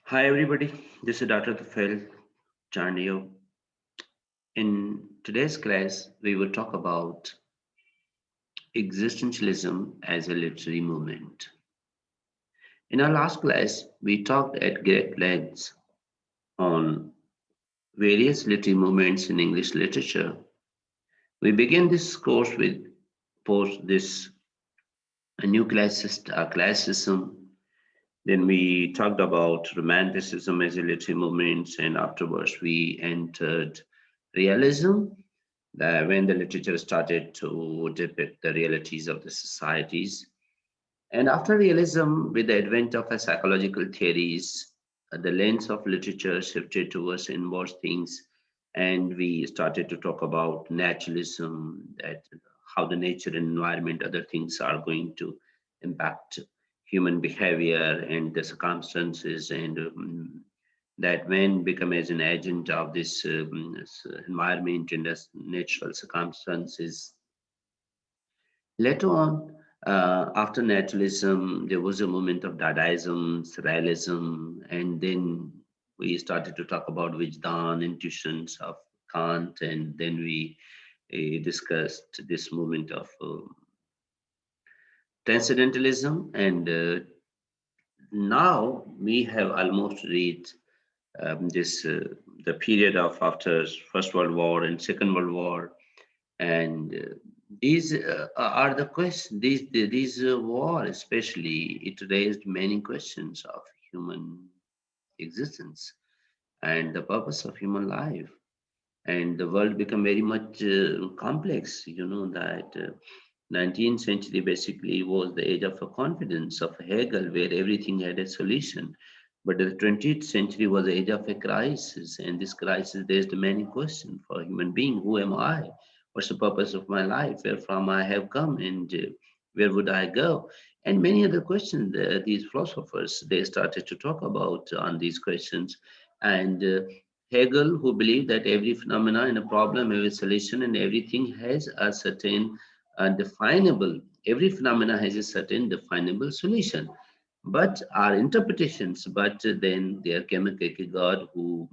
Hi everybody, this is Dr. Tufel Chandio. In today's class, we will talk about existentialism as a literary movement. In our last class, we talked at great length on various literary movements in English literature. We begin this course with post this a new classicism. Then we talked about romanticism as a literary movement, and afterwards we entered realism when the literature started to depict the realities of the societies. And after realism, with the advent of psychological theories, the lens of literature shifted towards inward things, and we started to talk about naturalism, that how the nature and environment, other things are going to impact human behavior and the circumstances, and that man become as an agent of this environment and the natural circumstances. Later on, after naturalism, there was a movement of Dadaism, Surrealism, and then we started to talk about Vijdan, intuitions of Kant, and then we discussed this movement of transcendentalism. And now we have almost reached this the period of after First World War and Second World War, and these are the questions. These war especially it raised many questions of human existence and the purpose of human life, and the world become very much complex. You know that 19th century basically was the age of a confidence of Hegel, where everything had a solution. But the 20th century was the age of a crisis, and this crisis raised many questions for a human being. Who am I? What's the purpose of my life? Where from I have come, and where would I go? And many other questions. These philosophers they started to talk about on these questions, and Hegel, who believed that every phenomena and a problem, every solution, and everything has a certain definable, every phenomena has a certain definable solution. But our interpretations, but then there came a Kierkegaard who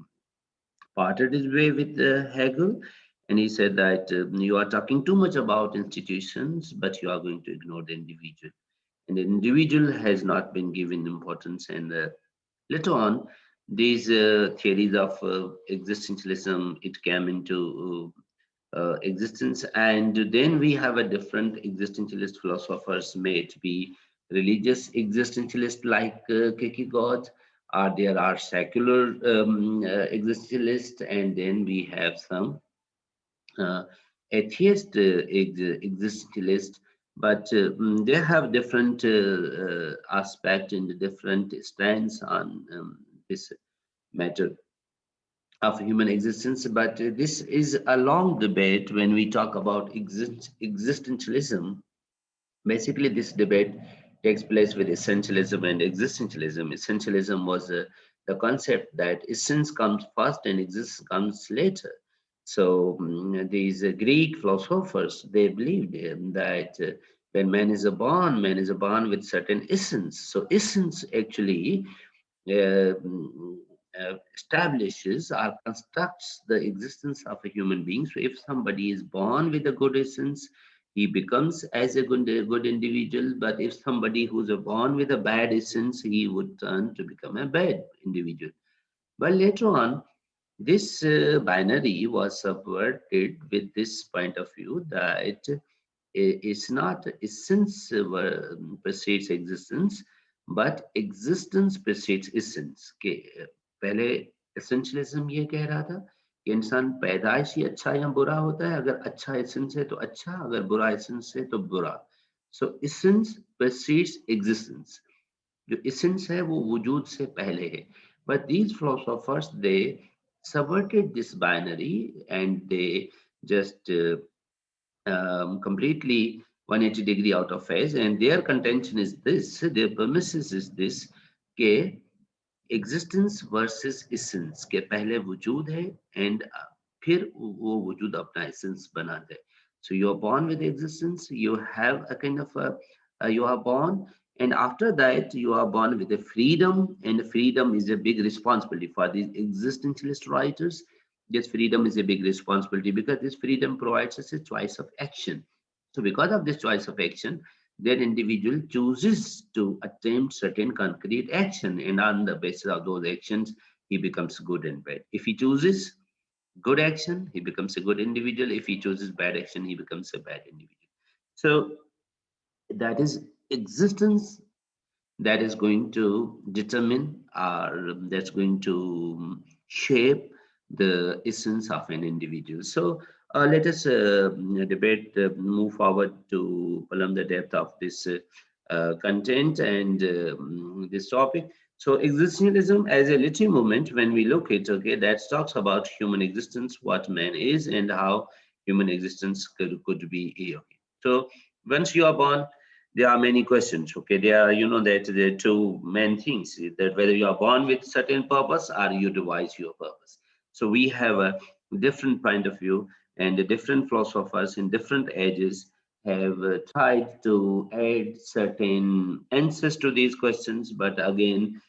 parted his way with Hegel, and he said that you are talking too much about institutions, but you are going to ignore the individual. And the individual has not been given importance. And later on, these theories of existentialism, it came into existence, and then we have a different existentialist philosophers, may it be religious existentialist like Kierkegaard, or there are secular existentialists, and then we have some uh, atheist existentialist, but they have different aspect and different stance on this matter of human existence. But this is a long debate when we talk about existentialism. Basically, this debate takes place with essentialism and existentialism. Essentialism was the concept that essence comes first and existence comes later. So these Greek philosophers they believed that when man is born with certain essence. So essence actually establishes or constructs the existence of a human being. So if somebody is born with a good essence, he becomes as a good individual. But if somebody who's born with a bad essence, he would turn to become a bad individual. But later on, this binary was subverted with this point of view that it's not essence precedes existence, but existence precedes essence. के पहले essentialism ये कह रहा था कि इंसान पैदाइश ही अच्छा या बुरा होता है, अगर अच्छा essence है तो अच्छा, अगर बुरा essence है तो बुरा. So essence precedes existence. जो essence है वो वजूद से पहले है. But these philosophers they subverted this binary, and they just completely 180-degree out of phase, and their contention is this, their premises is this, कि existence versus essence, के पहले वजूद है and फिर वो वजूद अपना essence बनाता है. So you are born with existence, you have a kind of you are born And after that, you are born with a freedom, and freedom is a big responsibility for these existentialist writers. This freedom is a big responsibility because this freedom provides us a choice of action. So, because of this choice of action, that individual chooses to attempt certain concrete action, and on the basis of those actions, he becomes good and bad. If he chooses good action, he becomes a good individual. If he chooses bad action, he becomes a bad individual. So, that is existence that is going to determine or that's going to shape the essence of an individual. So let us debate, move forward to plumb the depth of this content and this topic. So existentialism as a literary movement, when we look at, okay, that talks about human existence, what man is, and how human existence could be. Okay. So once you are born, there are many questions. Okay, there are, that there are two main things, that whether you are born with certain purpose or you devise your purpose. So we have a different point of view, and the different philosophers in different ages have tried to add certain answers to these questions, but again,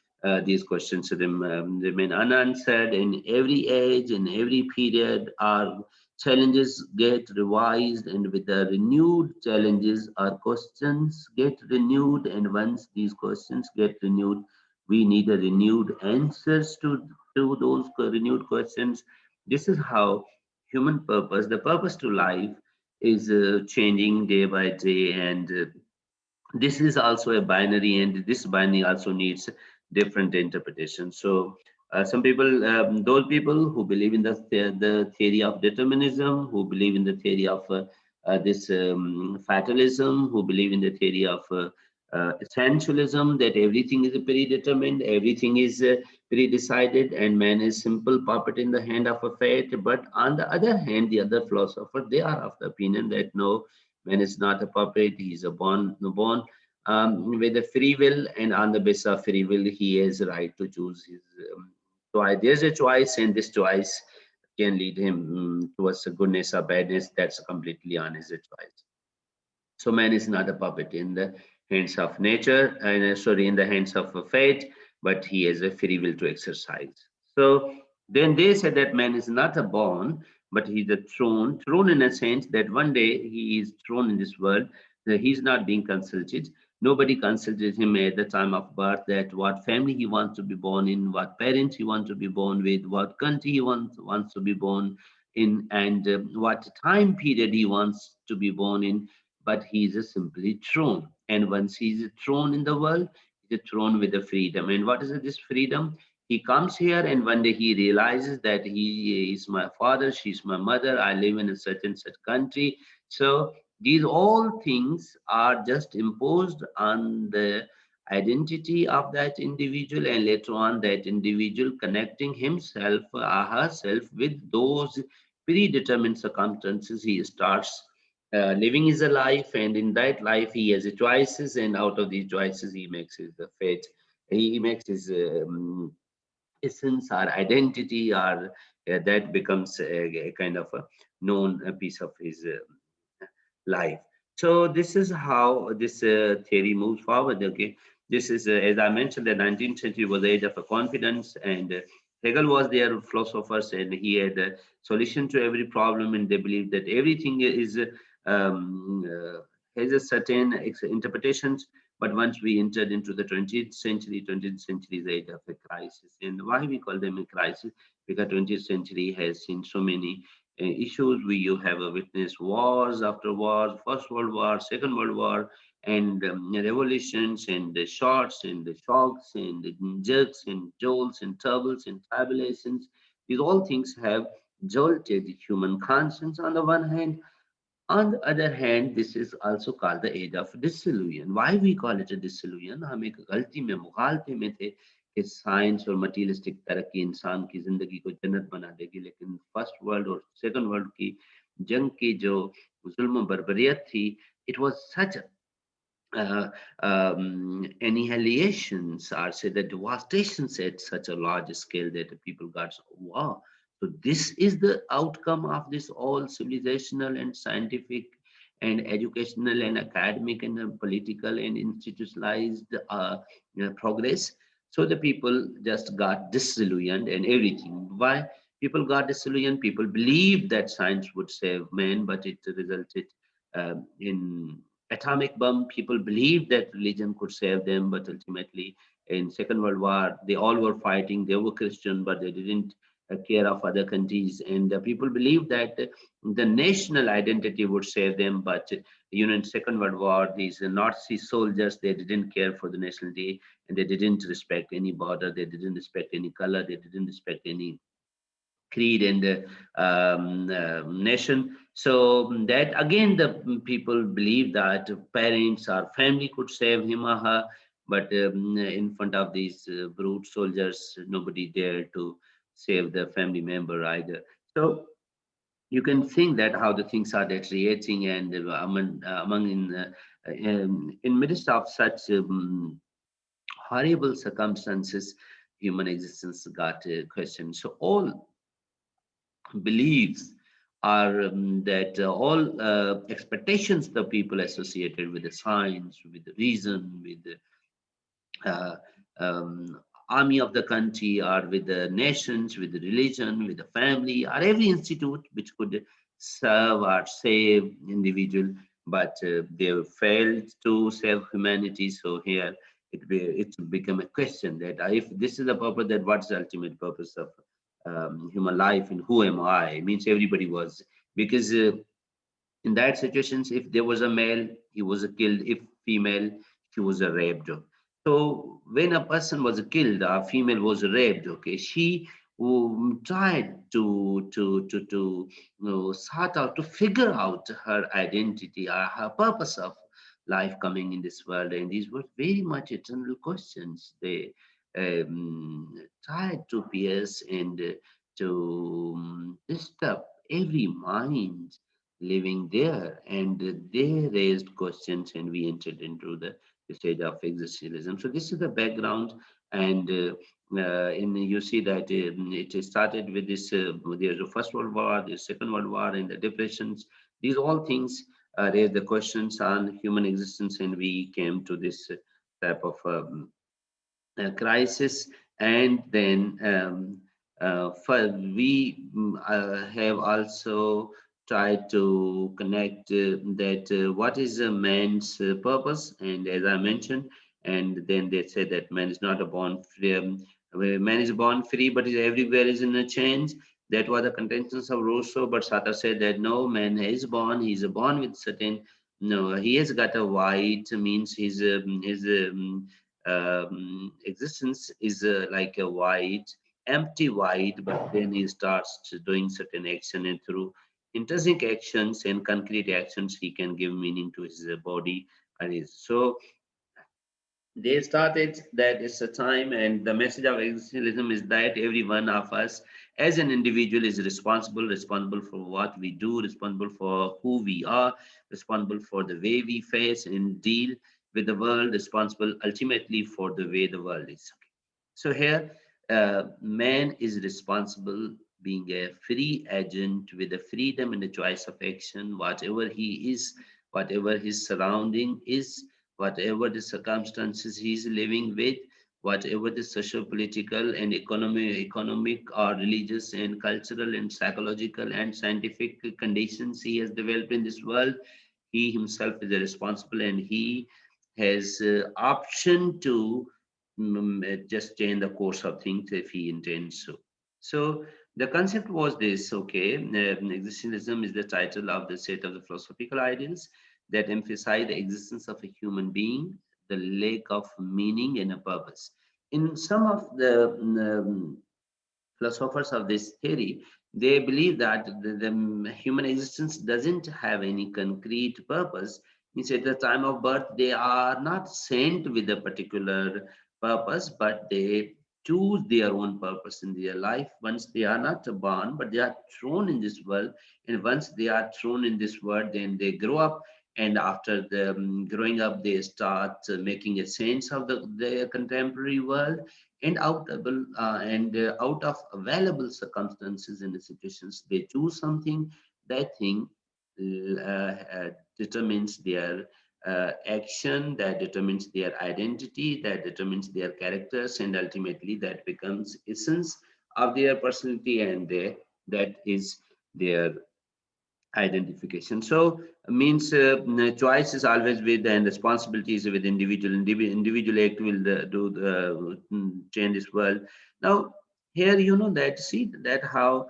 these questions remain unanswered. In every age, in every period, our challenges get revised, and with the renewed challenges our questions get renewed, and once these questions get renewed, we need a renewed answers to those renewed questions. This is how human purpose, the purpose to life, is changing day by day, and this is also a binary, and this binary also needs different interpretations. So some people, those people who believe in the theory of determinism, who believe in the theory of this fatalism, who believe in the theory of essentialism, that everything is predetermined, everything is pre-decided, and man is simple puppet in the hand of a fate. But on the other hand, the other philosophers, they are of the opinion that no, man is not a puppet, he is a born with a free will, and on the basis of free will, he has a right to choose his choice. There's a choice, and this choice can lead him towards goodness or badness. That's completely on his choice. So man is not a puppet in the hands of nature, and sorry, in the hands of a fate, but he has a free will to exercise. So then they said that man is not a born, but he's a thrown in a sense that one day he is thrown in this world. That he's not being consulted. Nobody consulted him at the time of birth that what family he wants to be born in, what parents he wants to be born with, what country he wants to be born in, and what time period he wants to be born in, but he is simply thrown. And once he is thrown in the world, he is thrown with the freedom. And what is this freedom? He comes here, and one day he realizes that he is my father, she's my mother, I live in a such and such country. So these all things are just imposed on the identity of that individual, and later on that individual connecting himself or herself with those predetermined circumstances, he starts living is a life, and in that life he has choices, and out of these choices he makes his fate. He makes his essence or identity, or that becomes a kind of a known piece of his life. So this is how this theory moves forward. Okay, this is as I mentioned, the 19th century was the age of confidence, and Hegel was their philosophers, and he had a solution to every problem, and they believed that everything is has a certain interpretations. But once we entered into the 20th century is age of a crisis. And why we call them a crisis? Because 20th century has seen so many issues. You have witnessed wars after wars, First World War, Second World War, and revolutions, and the shocks, and the shocks, and the jerks, and jolts, and troubles, and tribulations. These all things have jolted human conscience on the one hand. On the other hand, this is also called the age of disillusion. Why we call it a disillusion? हम एक गलती में मुगालते में थे कि science और materialistic तरक्की इंसान की जिंदगी को जन्नत बना देगी, लेकिन फर्स्ट वर्ल्ड और सेकंड वर्ल्ड की जंग की जो जुल्म बर्बरियत थी, it was such annihilations, or say the devastations at such a large scale that the people got, wow. So this is the outcome of this all civilizational and scientific and educational and academic and political and institutionalized progress. So the people just got disillusioned and everything. Why people got disillusioned? People believed that science would save man, but it resulted in atomic bomb. People believed that religion could save them, but ultimately in Second World War, they all were fighting. They were Christian, but they didn't care of other countries. And people believed that the national identity would save them, but in Second World War, these Nazi soldiers, they didn't care for the nationality, and they didn't respect any border, they didn't respect any color, they didn't respect any creed and nation. So that again, the people believe that parents or family could save him or her, but in front of these brute soldiers, nobody dared to save the family member either. So you can think that how the things are deteriorating, and among in midst of such horrible circumstances, human existence got questioned. So all beliefs are that all expectations the people associated with the science, with the reason, with the uh, army of the country, or with the nations, with the religion, with the family, or every institute which could serve or save individual, but they failed to save humanity. So here it's become a question that if this is the purpose, then what's the ultimate purpose of human life, and who am I? It means everybody was, because in that situations, if there was a male, he was killed. If female, she was raped. So when a person was killed, a female was raped. Okay, she tried to sort out, to figure out her identity or her purpose of life coming in this world, and these were very much eternal questions. They tried to pierce and to disturb every mind living there, and they raised questions, and we entered into the stage of existentialism. So this is the background, and in you see that it started with this. There's the First World War, the Second World War, and the depressions. These all things raised the questions on human existence, and we came to this type of crisis. And then we have also tried to connect that what is a man's purpose, and as I mentioned, and then they say that man is not a born free, man is born free, but is everywhere is in a change. That was the contentions of Rousseau, but Sartre said that no, man is born, he's born with certain, no, he has got a white, means existence is like a white, empty white, but then he starts doing certain action, and through intrinsic actions and concrete actions, he can give meaning to his body and his. So they started that it's a time, and the message of existentialism is that every one of us as an individual is responsible for what we do, responsible for who we are, responsible for the way we face and deal with the world, responsible ultimately for the way the world is. So here, man is responsible, being a free agent with the freedom and the choice of action, whatever he is, whatever his surrounding is, whatever the circumstances he is living with, whatever the social, political, and economic or religious and cultural and psychological and scientific conditions he has developed in this world, he himself is responsible, and he has option to just change the course of things if he intends so. So the concept was this, okay, existentialism is the title of the set of the philosophical ideals that emphasize the existence of a human being, the lack of meaning and a purpose. In some of the philosophers of this theory, they believe that the human existence doesn't have any concrete purpose. Means at the time of birth, they are not sent with a particular purpose, but they choose their own purpose in their life. Once they are not born, but they are thrown in this world, and once they are thrown in this world, then they grow up, and after the growing up, they start making a sense of their contemporary world, and out of available circumstances and situations, they choose something. That thing determines their action, that determines their identity, that determines their characters, and ultimately that becomes essence of their personality, and that is their identification. So means choice is always with, and responsibility is with individual. Individual act will do the change this world. Now here that see that how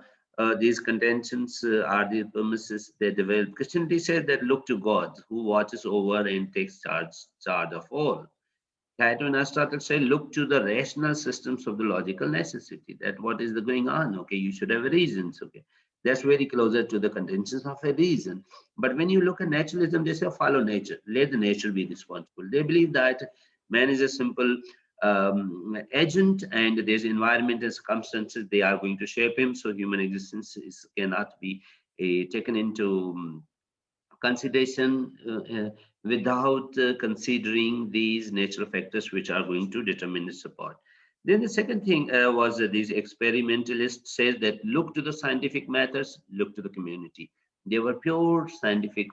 these contentions are the premises they develop. Christianity says that look to God who watches over and takes charge of all. Plato and Aristotle say, look to the rational systems of the logical necessity. That what is the going on? Okay, you should have reasons. Okay, that's very closer to the contentions of a reason. But when you look at naturalism, they say follow nature. Let the nature be responsible. They believe that man is a simple agent, and there's environment and circumstances they are going to shape him. So human existence cannot be taken into consideration without considering these natural factors which are going to determine the support. Then the second thing was these experimentalists says that look to the scientific methods, look to the community. They were pure scientific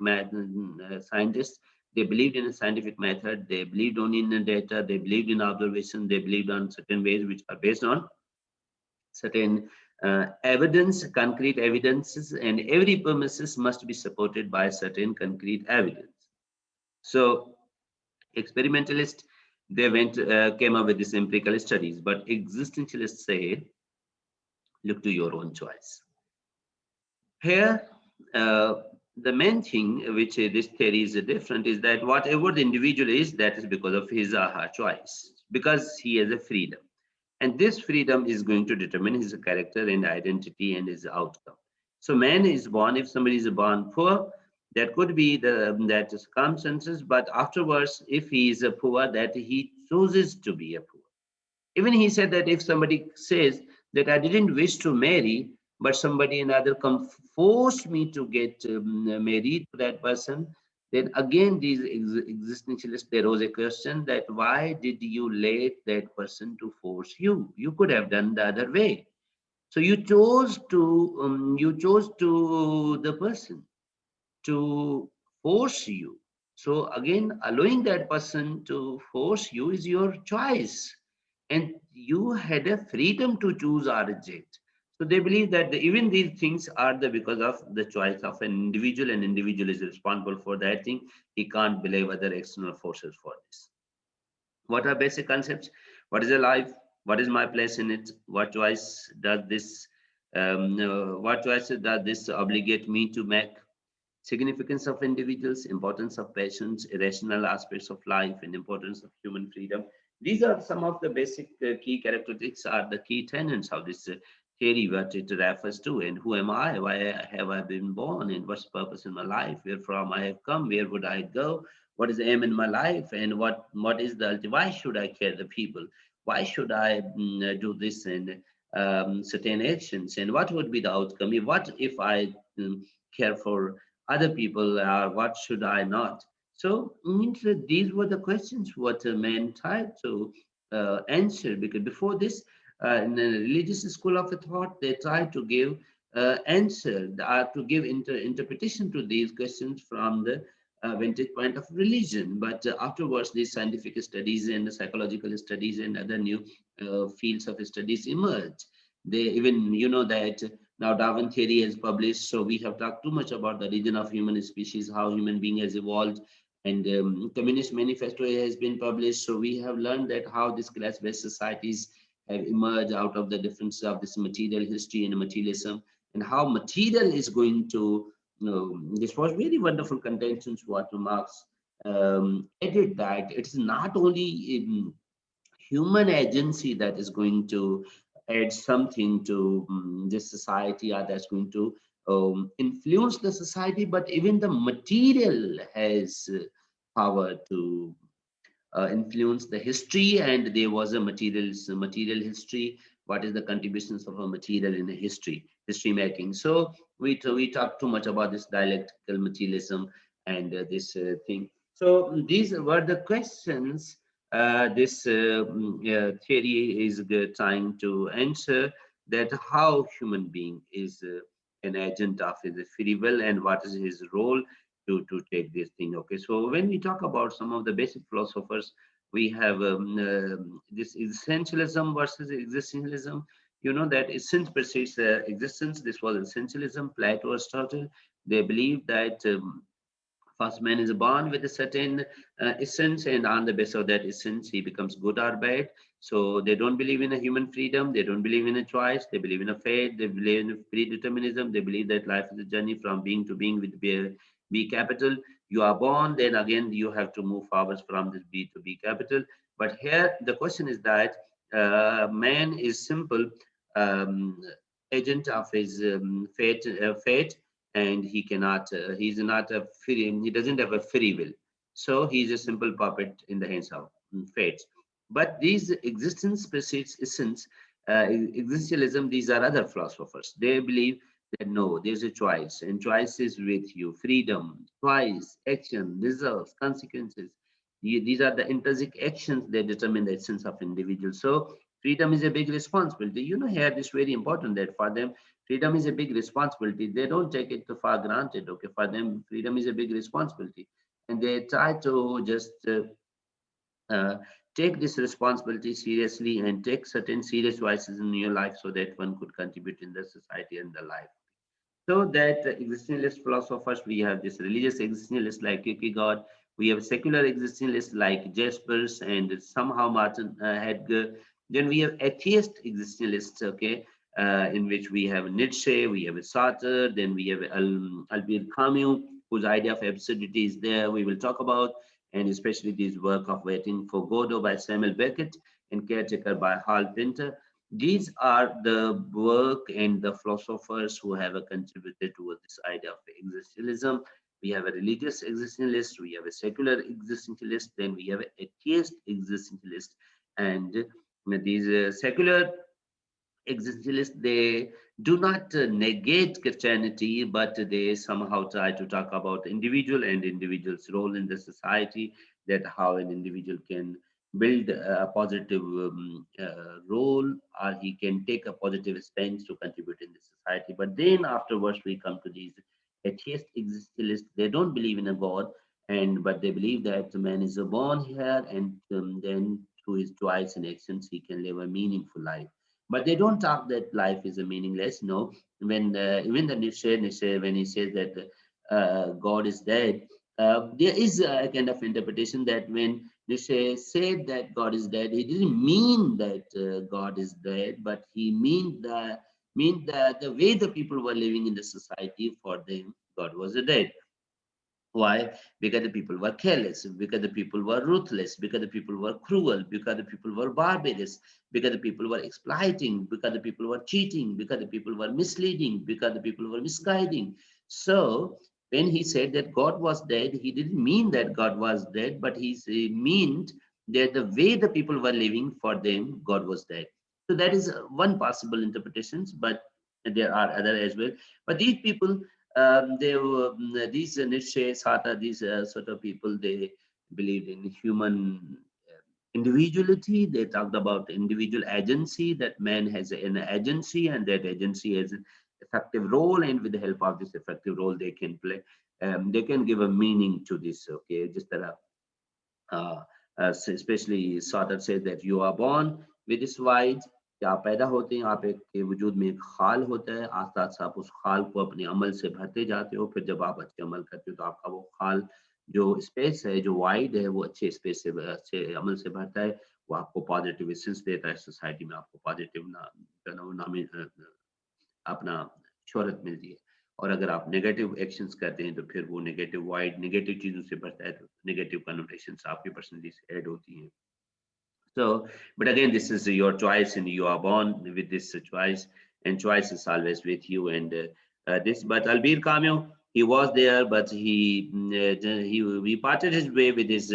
scientists. They believed in a scientific method. They believed only in the data. They believed in observation. They believed on certain ways which are based on certain evidence, concrete evidences, and every premises must be supported by certain concrete evidence. So experimentalists, they came up with these empirical studies, but existentialists say, look to your own choice. Here, the main thing which this theory is different is that whatever the individual is, that is because of his or her choice, because he has a freedom. And this freedom is going to determine his character and identity and his outcome. So man is born, if somebody is born poor, that could be that circumstances, but afterwards, if he is a poor, that he chooses to be a poor. Even he said that if somebody says that I didn't wish to marry, but somebody another come forced me to get married to that person, then again these existentialists, there was a question that why did you let that person to force you? You could have done the other way. So you chose to the person to force you. So again, allowing that person to force you is your choice. And you had a freedom to choose or reject. So they believe that even these things are because of the choice of an individual, and individual is responsible for that thing. He can't blame other external forces for this. What are basic concepts? What is a life? What is my place in it? What choices does this obligate me to make? Significance of individuals, importance of patience, irrational aspects of life, and importance of human freedom. These are some of the basic key characteristics, are the key tenets of this theory, what it refers to. And who am I? Why have I been born? And what's the purpose in my life? Where from I have come? Where would I go? What is the aim in my life? And what is the ultimate? Why should I care the people? Why should I do this and certain actions? And what would be the outcome? What if I care for other people, what should I not? So means that these were the questions what a man tried to answer, because before this, in the religious school of thought, they tried to give answer, to give interpretation to these questions from the vantage point of religion. But afterwards, these scientific studies and the psychological studies and other new fields of studies emerged. They even, that now Darwin theory has published, so we have talked too much about the origin of human species, how human being has evolved, and Communist Manifesto has been published. So we have learned that how these class-based societies have emerged out of the differences of this material history and materialism, and how material is going to. This was very wonderful contentions what Marx added, that it's not only human agency that is going to add something to this society, or that's going to influence the society, but even the material has power to influence the history. And there was a material history. What is the contributions of a material in a history making? So we talked too much about this dialectical materialism and this thing. So these were the questions this theory is trying to answer, that how human being is an agent of his free will, and what is his role to take this thing. Okay, so when we talk about some of the basic philosophers, we have this essentialism versus existentialism. You know that essence precedes existence. This was essentialism. Plato, Aristotle, they believe that first man is born with a certain essence, and on the basis of that essence, he becomes good or bad. So they don't believe in a human freedom. They don't believe in a choice. They believe in a fate. They believe in a predeterminism. They believe that life is a journey from being to being with B capital. You are born, then again you have to move forward from this B to B capital. But here the question is that man is simple um, agent of his fate, and he's not a free, he doesn't have a free will, so he's a simple puppet in the hands of fate. But these existence precedes essence, existentialism, these are other philosophers. They believe that no, there's a choice, and choice is with you, freedom, choice, action, results, consequences. These are the intrinsic actions that determine the essence of individual. So freedom is a big responsibility. You know, here it's very important that for them freedom is a big responsibility. They don't take it for granted. Okay, for them, freedom is a big responsibility, and they try to just uh, take this responsibility seriously and take certain serious choices in your life so that one could contribute in the society and the life. So that existentialist philosophers, we have this religious existentialist like Kierkegaard, we have secular existentialists like Jaspers and somehow Martin Heidegger. Then we have atheist existentialists, okay, in which we have Nietzsche, we have Sartre, then we have Albert Camus, whose idea of absurdity is there. We will talk about, and especially this work of Waiting for Godot by Samuel Beckett and Caretaker by Hal Pinter. These are the work and the philosophers who have contributed towards this idea of existentialism. We have a religious existentialist, we have a secular existentialist, then we have an atheist existentialist. And these secular existentialists, they do not negate Christianity, but they somehow try to talk about individual and individual's role in the society, that how an individual can build a positive role, or he can take a positive stance to contribute in the society. But then afterwards we come to these atheist existentialists. They don't believe in a god, and but they believe that man is born here, and then through his choice and actions he can live a meaningful life. But they don't talk that life is a meaningless. No, when even the Nietzsche, when he says that God is dead, there is a kind of interpretation that when Nietzsche said that God is dead, he didn't mean that God is dead, but he mean the way the people were living in the society, for them God was dead. Why? Because the people were careless, because the people were ruthless, because the people were cruel, because the people were barbarous, because the people were exploiting, because the people were cheating, because the people were misleading, because the people were misguiding. So when he said that God was dead, he didn't mean that God was dead, but he meant that the way the people were living, for them, God was dead. So that is one possible interpretations, but there are other as well. But these people, they were these Nietzsche, Sartre, these sort of people. They believed in human individuality. They talked about individual agency. That man has an agency, and that agency has an effective role. And with the help of this effective role, they can play. They can give a meaning to this. Okay, just that. uh, especially Sartre says that you are born with this wide, कि आप पैदा होते हैं, आप एक के वजूद में एक खाल होता है, आस पास आप उस खाल को अपने अमल से भरते जाते हो, फिर जब आप अच्छे अमल करते हो तो आपका वो खाल जो स्पेस है, जो वाइड है, वो अच्छे स्पेस से अच्छे अमल से भरता है, वो आपको पॉजिटिव सेंस देता है, सोसाइटी में आपको पॉजिटिव अपना शोहरत मिलती है। और अगर आप नेगेटिव एक्शंस करते हैं तो फिर वो नेगेटिव वाइड नेगेटिव चीजों से भरता है, तो नेगेटिव कनोटेशंस आपकी पर्सनैलिटी से ऐड होती हैं। So, but again, this is your choice, and you are born with this choice, and choice is always with you. And this, but Albir Camus, he was there, but he parted his way with his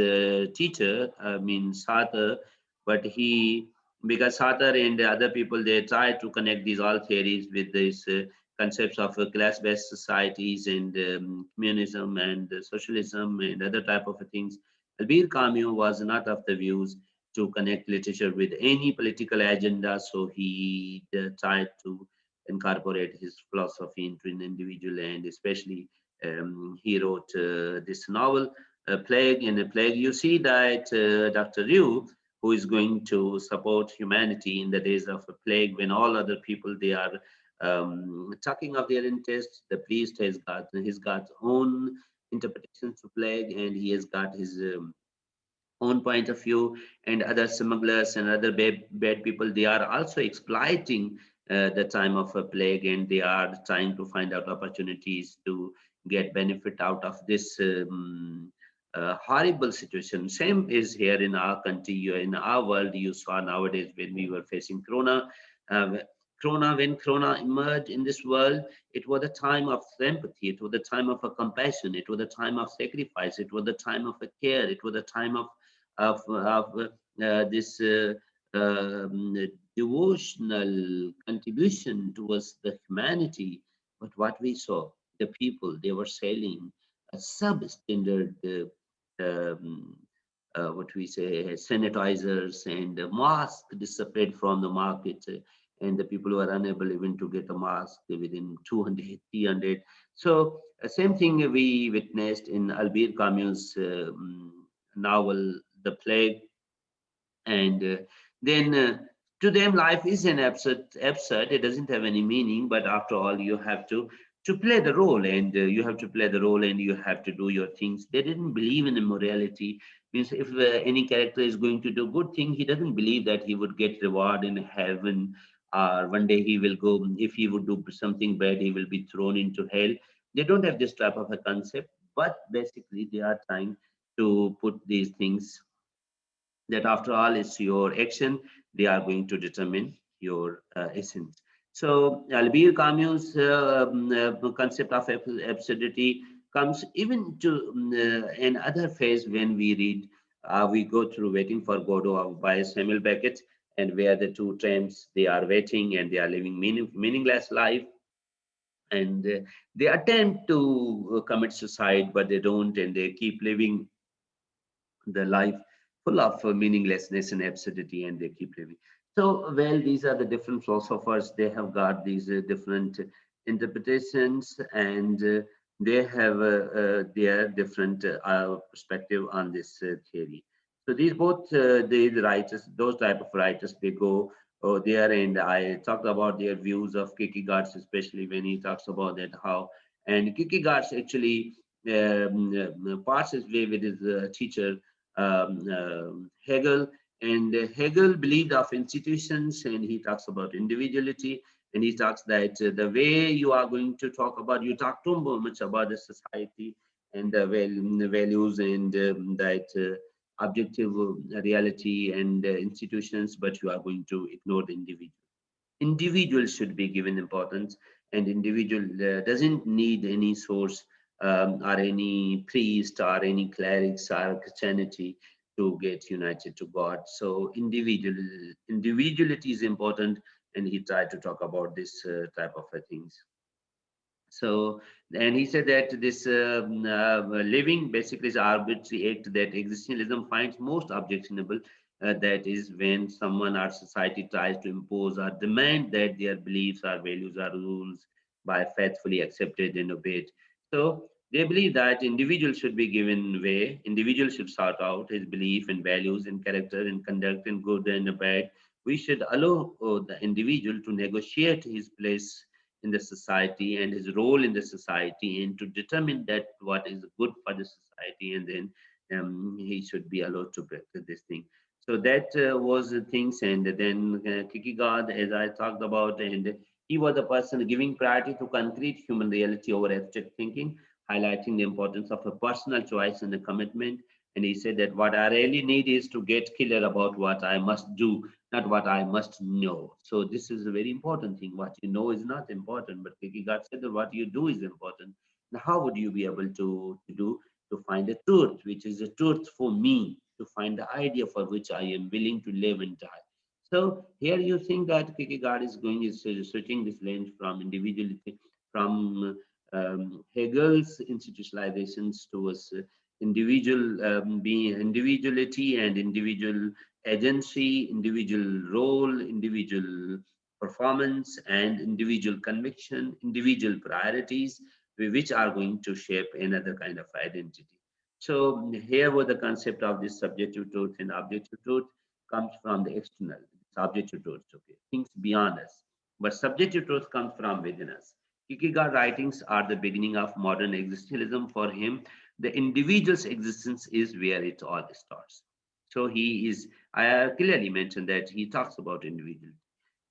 teacher, I mean Sartre, but he, because Sartre and the other people, they tried to connect these all theories with these concepts of class-based societies and communism and socialism and other type of things. Albir Camus was not of the views to connect literature with any political agenda. So he tried to incorporate his philosophy into an individual, and especially he wrote this novel, Plague. In a Plague, you see that Dr. Ryu, who is going to support humanity in the days of a plague when all other people they are talking of their interests. The priest has got own interpretations to plague, and he has got his own point of view, and other smugglers and other bad people they are also exploiting the time of a plague, and they are trying to find out opportunities to get benefit out of this horrible situation. Same is here in our country, in our world. You saw nowadays when we were facing uh, when corona emerged in this world, it was a time of sympathy, it was a time of a compassion, it was a time of sacrifice, it was a time of a care, it was a time of this devotional contribution towards the humanity. But what we saw, the people, they were selling a substandard, um, what we say, sanitizers and masks disappeared from the market. And the people were unable even to get a mask within 200, 300. So, same thing we witnessed in Albert Camus' novel, The Plague. And then to them life is an absurd, it doesn't have any meaning, but after all you have to play the role, and you have to play the role, and you have to do your things. They didn't believe in immorality. Means if any character is going to do good thing, he doesn't believe that he would get reward in heaven, or one day he will go, if he would do something bad he will be thrown into hell. They don't have this type of a concept, but basically they are trying to put these things, that after all it's your action, they are going to determine your essence. So Albert Camus' concept of absurdity comes even to another phase when we read, we go through Waiting for Godot by Samuel Beckett, and where the two tramps they are waiting and they are living meaningless life, and they attempt to commit suicide, but they don't, and they keep living the life full of meaninglessness and absurdity, and they keep living. So, well, these are the different philosophers. They have got these different interpretations, and they have their different perspective on this theory. So these both the writers, those type of writers, they go there, and I talked about their views of Kierkegaard's, especially when he talks about that how, and Kierkegaard's actually parts his way with his teacher Hegel, and Hegel believed of institutions, and he talks about individuality, and he talks that the way you are going to talk about, you talk too much about the society and the values, and that objective reality and institutions, but you are going to ignore the individual. Individual should be given importance, and individual doesn't need any source or any priest or any clerics or Christianity to get united to God. So individuality is important, and he tried to talk about this type of things. So, and he said that this living basically is arbitrary act that existentialism finds most objectionable. That is when someone or society tries to impose or demand that their beliefs or values or rules by faithfully accepted and obeyed. So they believe that individual should be given way. Individual should sort out his belief and values and character and conduct and good and bad. We should allow the individual to negotiate his place in the society and his role in the society, and to determine that what is good for the society, and then he should be allowed to practice this thing. So that was the things. And then Kierkegaard, as I talked about, and he was the person giving priority to concrete human reality over abstract thinking, highlighting the importance of a personal choice and a commitment. And he said that what I really need is to get clear about what I must do, not what I must know. So this is a very important thing. What you know is not important, but Kierkegaard said that what you do is important. Now, how would you be able to find the truth, which is the truth for me, to find the idea for which I am willing to live and die? So here you think that Kierkegaard is switching this lens from individuality, from Hegel's institutionalizations towards individual being individuality and individual agency, individual role, individual performance, and individual conviction, individual priorities, which are going to shape another kind of identity. So here was the concept of this subjective truth and objective truth comes from the external, subjective truth, okay, things beyond us. But subjective truth comes from within us. Kierkegaard writings are the beginning of modern existentialism. For him, the individual's existence is where it all starts. So he is, I clearly mentioned that he talks about individual.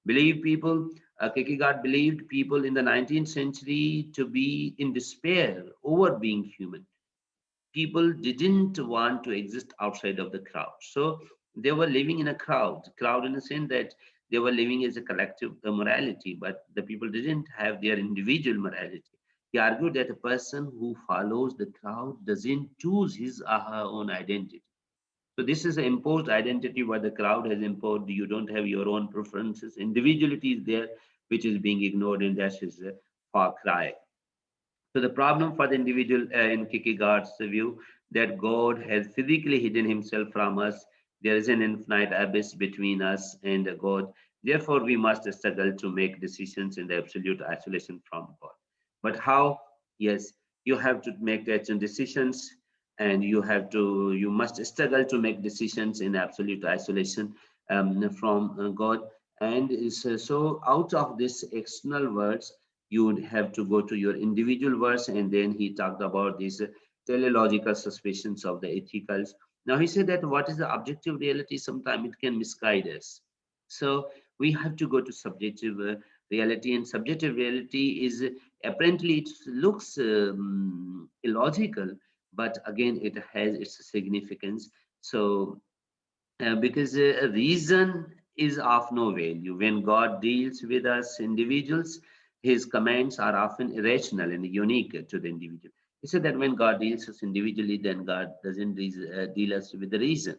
Believe people, Kierkegaard believed people in the 19th century to be in despair over being human. People didn't want to exist outside of the crowd. So they were living in a crowd in the sense that they were living as a collective morality, but the people didn't have their individual morality. He argued that a person who follows the crowd doesn't choose his or her own identity. So this is an imposed identity where the crowd has imposed. You don't have your own preferences. Individuality is there, which is being ignored, and that is a far cry. So the problem for the individual in Kierkegaard's view that God has physically hidden himself from us. There is an infinite abyss between us and God. Therefore, we must struggle to make decisions in the absolute isolation from God. But how? Yes, you have to make decisions, and you must struggle to make decisions in absolute isolation from God. And so out of this external words, you would have to go to your individual verse, and then he talked about these teleological suspicions of the ethicals. Now he said that what is the objective reality? Sometimes it can misguide us. So we have to go to subjective reality, and subjective reality is apparently it looks illogical, but again it has its significance. So because reason is of no value. When God deals with us individuals, his commands are often irrational and unique to the individual. He said that when God deals us individually, then God doesn't deal us with the reason.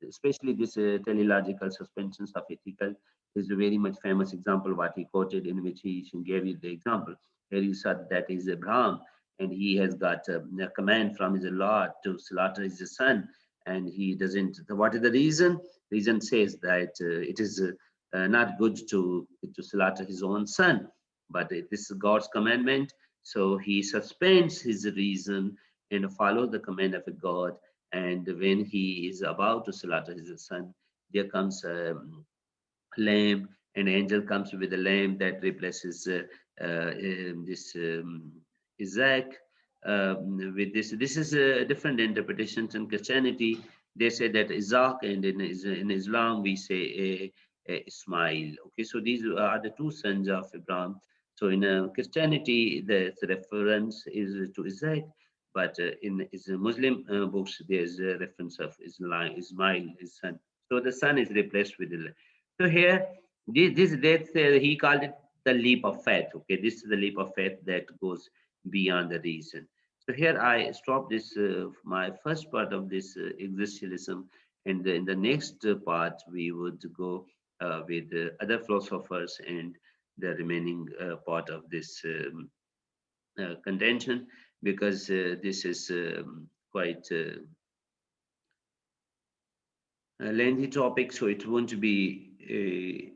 Especially this teleological suspensions of ethical is a very much famous example what he quoted, in which he gave you the example. Here you saw that is Abraham, and he has got a command from his Lord to slaughter his son, and he doesn't. What is the reason? Reason says that it is not good to slaughter his own son, but it is God's commandment. So he suspends his reason and follows the command of God. And when he is about to slaughter his son, there comes a lamb. An angel comes with a lamb that replaces this Isaac with this. This is different interpretations in Christianity. They say that Isaac, and in Islam we say Ismail. Okay, so these are the two sons of Abraham. So in Christianity, the reference is to Isaac, but in Muslim books, there's a reference of Ismail, his son. So the son is replaced with the. So here, this death, he called it the leap of faith. Okay, this is the leap of faith that goes beyond the reason. So here I stop this my first part of this existentialism, and in the next part we would go with other philosophers and the remaining part of this contention, because this is quite a lengthy topic, so it won't be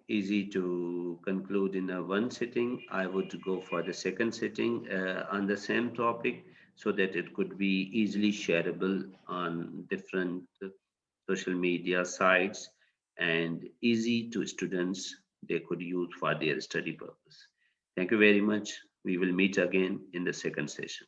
easy to conclude in a one sitting. I would go for the second sitting on the same topic so that it could be easily shareable on different social media sites and easy to students they could use for their study purpose. Thank you very much. We will meet again in the second session.